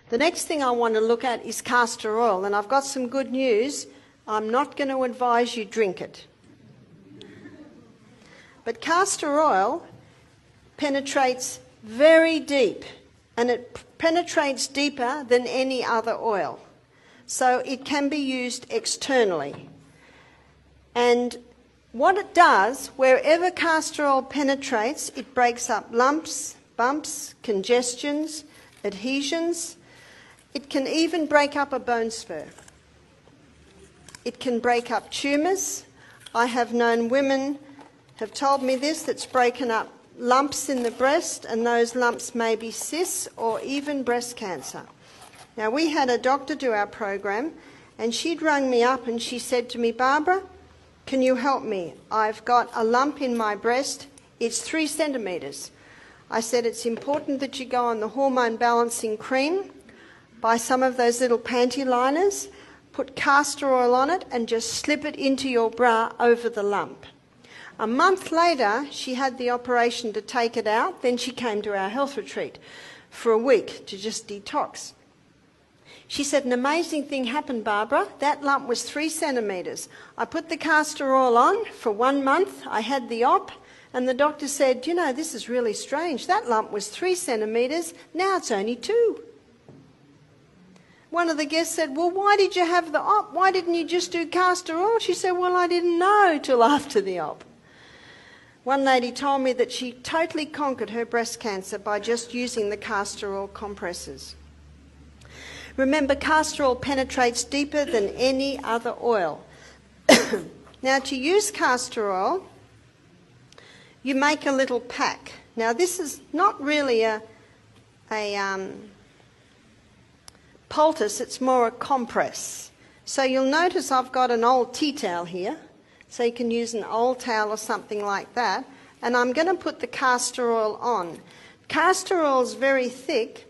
The next thing I want to look at is castor oil, and I've got some good news. I'm not going to advise you drink it. But castor oil penetrates very deep, and it penetrates deeper than any other oil. So it can be used externally. And what it does, wherever castor oil penetrates, it breaks up lumps, bumps, congestions, adhesions. It can even break up a bone spur. It can break up tumours. I have known women have told me this, that's broken up lumps in the breast, and those lumps may be cysts or even breast cancer. Now, we had a doctor do our program, and she'd rung me up and she said to me, Barbara, can you help me? I've got a lump in my breast. It's 3 centimetres. I said, it's important that you go on the hormone balancing cream, buy some of those little panty liners, put castor oil on it, and just slip it into your bra over the lump. A month later, she had the operation to take it out. Then she came to our health retreat for a week to just detox. She said, an amazing thing happened, Barbara. That lump was 3 centimetres. I put the castor oil on for 1 month. I had the op, and the doctor said, you know, this is really strange. That lump was 3 centimetres. Now it's only 2. One of the guests said, well, why did you have the op? Why didn't you just do castor oil? She said, well, I didn't know till after the op. One lady told me that she totally conquered her breast cancer by just using the castor oil compresses. Remember, castor oil penetrates deeper than any other oil. Now, to use castor oil, you make a little pack. Now, this is not really a poultice, it's more a compress. So you'll notice I've got an old tea towel here, so you can use an old towel or something like that, and I'm going to put the castor oil on. Castor oil is very thick,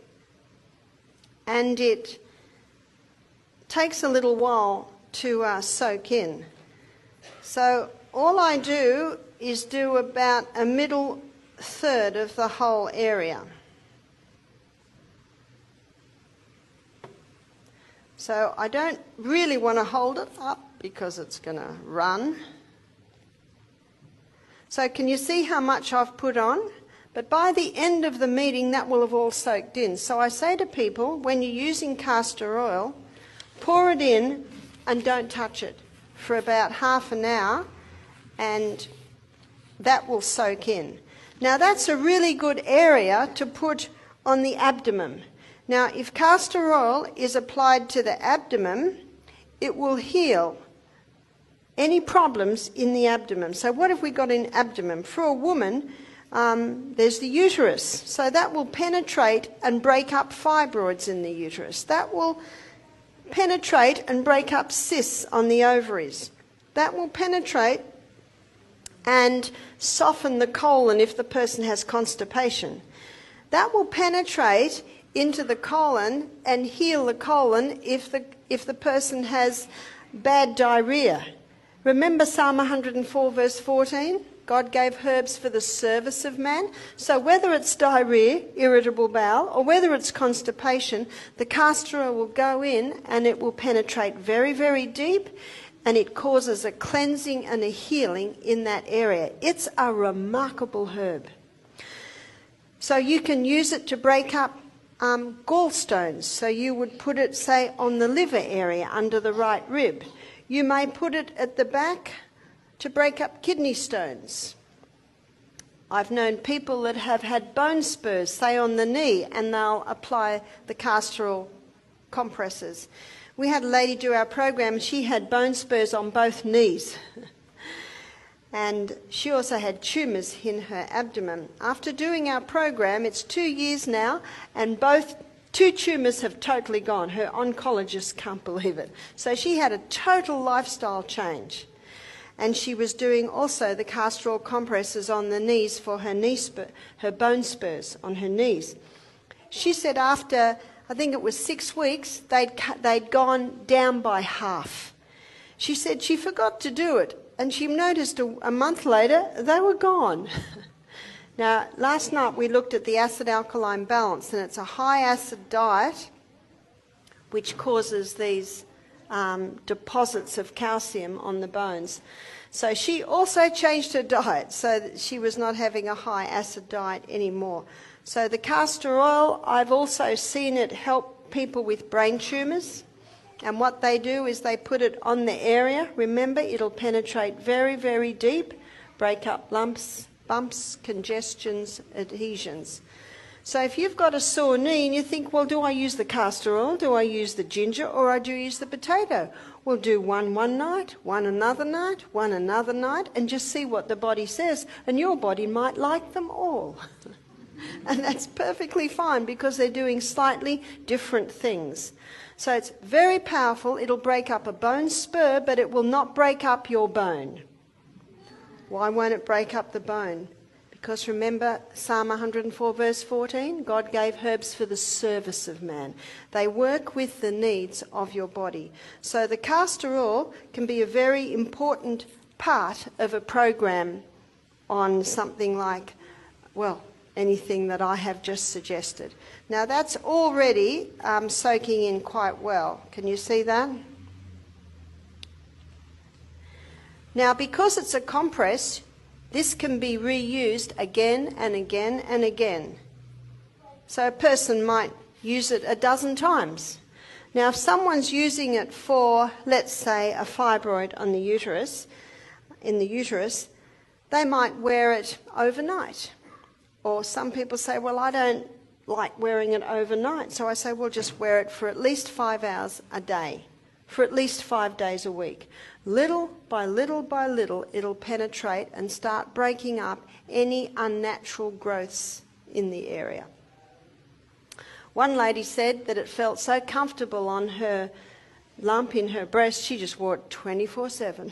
and it takes a little while to soak in. So all I do is do about a middle third of the whole area. So I don't really want to hold it up because it's going to run. So can you see how much I've put on? But by the end of the meeting, that will have all soaked in. So I say to people, when you're using castor oil, pour it in and don't touch it for about half an hour, and that will soak in. Now, that's a really good area to put on the abdomen. Now, if castor oil is applied to the abdomen, it will heal any problems in the abdomen. So what have we got in abdomen? For a woman, there's the uterus. So that will penetrate and break up fibroids in the uterus. That will penetrate and break up cysts on the ovaries. That will penetrate and soften the colon if the person has constipation. That will penetrate into the colon and heal the colon if the person has bad diarrhea. Remember Psalm 104 verse 14? God gave herbs for the service of man. So whether it's diarrhea, irritable bowel, or whether it's constipation, the castor oil will go in and it will penetrate very, very deep, and it causes a cleansing and a healing in that area. It's a remarkable herb. So you can use it to break up gallstones. So you would put it, say, on the liver area under the right rib. You may put it at the back to break up kidney stones. I've known people that have had bone spurs, say on the knee, and they'll apply the castor oil compresses. We had a lady do our program, she had bone spurs on both knees. And she also had tumours in her abdomen. After doing our program, it's 2 years now, and both 2 tumours have totally gone. Her oncologist can't believe it. So she had a total lifestyle change. And she was doing also the castor oil compresses on the knees for her bone spurs on her knees. She said after, I think it was 6 weeks, they'd gone down by half. She said she forgot to do it, and she noticed a month later they were gone. Now, last night we looked at the acid-alkaline balance, and it's a high-acid diet which causes these deposits of calcium on the bones. So she also changed her diet so that she was not having a high acid diet anymore. So the castor oil, I've also seen it help people with brain tumours. And what they do is they put it on the area. Remember, it'll penetrate very, very deep, break up lumps, bumps, congestions, adhesions. So if you've got a sore knee and you think, well, do I use the castor oil, do I use the ginger, or do I use the potato? Well, do one night, one another night, one another night, and just see what the body says. And your body might like them all. And that's perfectly fine because they're doing slightly different things. So it's very powerful. It'll break up a bone spur, but it will not break up your bone. Why won't it break up the bone? Because remember Psalm 104 verse 14, God gave herbs for the service of man. They work with the needs of your body. So the castor oil can be a very important part of a program on something like, well, anything that I have just suggested. Now that's already soaking in quite well. Can you see that? Now because it's a compress, this can be reused again and again and again. So a person might use it a dozen times. Now if someone's using it for, let's say, a fibroid on the uterus, in the uterus, they might wear it overnight. Or some people say, well, I don't like wearing it overnight. So I say, well, just wear it for at least 5 hours a day, for at least 5 days a week. Little by little by little, it'll penetrate and start breaking up any unnatural growths in the area. One lady said that it felt so comfortable on her lump in her breast, she just wore it 24/7.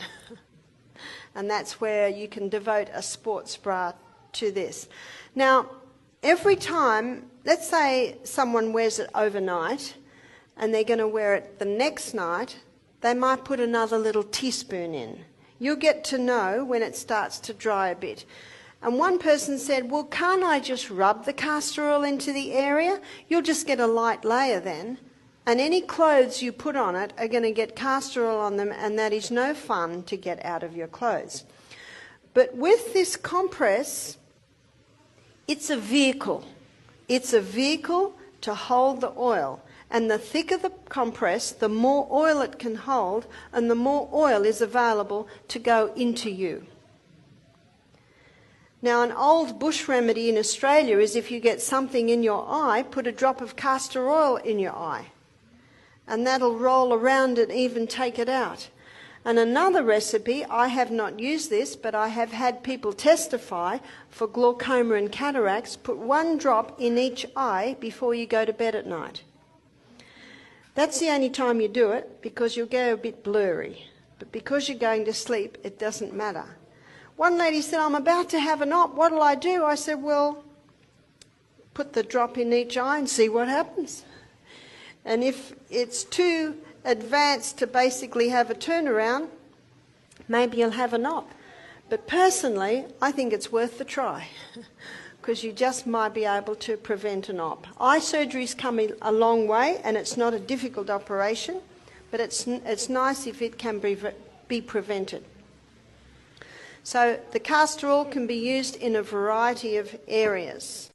And that's where you can devote a sports bra to this. Now, every time, let's say someone wears it overnight and they're going to wear it the next night, they might put another little teaspoon in. You'll get to know when it starts to dry a bit. And one person said, well, can't I just rub the castor oil into the area? You'll just get a light layer then. And any clothes you put on it are going to get castor oil on them, and that is no fun to get out of your clothes. But with this compress, it's a vehicle. It's a vehicle to hold the oil. And the thicker the compress, the more oil it can hold, and the more oil is available to go into you. Now, an old bush remedy in Australia is if you get something in your eye, put a drop of castor oil in your eye. And that'll roll around and even take it out. And another recipe, I have not used this, but I have had people testify for glaucoma and cataracts, put 1 drop in each eye before you go to bed at night. That's the only time you do it, because you'll go a bit blurry. But because you're going to sleep, it doesn't matter. One lady said, I'm about to have an op, what'll I do? I said, well, put the drop in each eye and see what happens. And if it's too advanced to basically have a turnaround, maybe you'll have an op. But personally, I think it's worth the try, because you just might be able to prevent an op. Eye surgery's come a long way, and it's not a difficult operation, but it's nice if it can be prevented. So the castor oil can be used in a variety of areas.